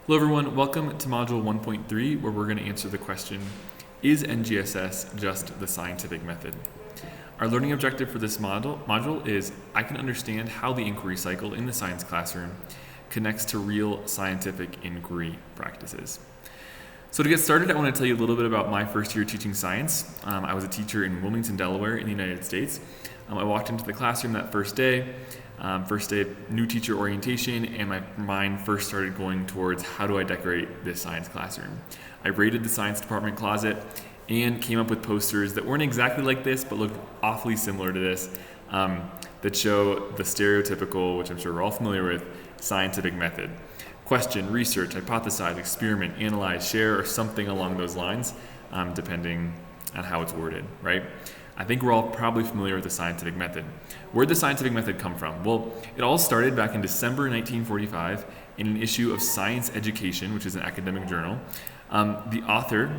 Hello everyone, welcome to Module 1.3 where we're going to answer the question, is NGSS just the scientific method? Our learning objective for this module is I can understand how the inquiry cycle in the science classroom connects to real scientific inquiry practices. So to get started, I want to tell you a little bit about my first year teaching science. I was a teacher in Wilmington, Delaware in the United States. I walked into the classroom that first day of new teacher orientation, and my mind first started going towards how do I decorate this science classroom. I raided the science department closet and came up with posters that weren't exactly like this, but looked awfully similar to this, that show the stereotypical, which I'm sure we're all familiar with, scientific method. Question, research, hypothesize, experiment, analyze, share, or something along those lines, depending on how it's worded, right? I think we're all probably familiar with the scientific method. Where'd the scientific method come from? Well, it all started back in December 1945 in an issue of Science Education, which is an academic journal. The author,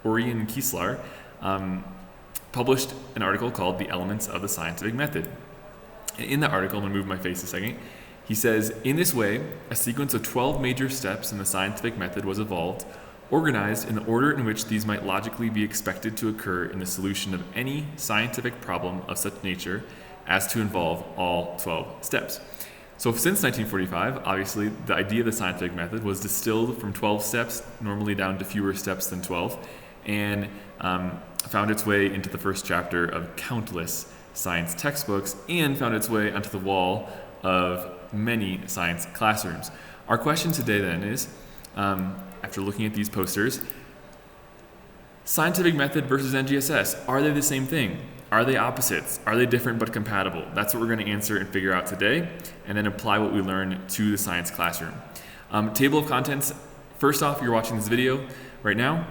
Orion Kieslar, published an article called The Elements of the Scientific Method. And in that article, I'm going to move my face a second, he says, in this way, a sequence of 12 major steps in the scientific method was evolved, organized in the order in which these might logically be expected to occur in the solution of any scientific problem of such nature as to involve all 12 steps. So since 1945, obviously, the idea of the scientific method was distilled from 12 steps, normally down to fewer steps than 12, and found its way into the first chapter of countless science textbooks and found its way onto the wall of many science classrooms. Our question today then is, after looking at these posters, scientific method versus NGSS, are they the same thing? Are they opposites? Are they different but compatible? That's what we're going to answer and figure out today, and then apply what we learned to the science classroom. Table of contents, first off, you're watching this video right now.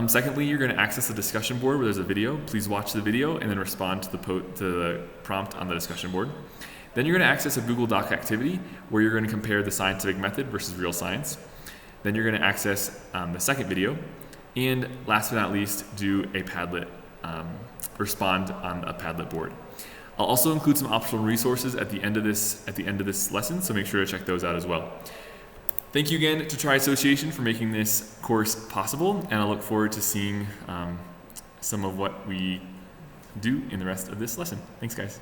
Secondly, you're going to access the discussion board where there's a video. Please watch the video and then respond to the prompt on the discussion board. Then you're going to access a Google Doc activity where you're going to compare the scientific method versus real science. Then you're going to access the second video, and last but not least, do a Padlet, respond on a Padlet board. I'll also include some optional resources at the end of this lesson, so make sure to check those out as well. Thank you again to Tri Association for making this course possible, and I look forward to seeing some of what we do in the rest of this lesson. Thanks, guys.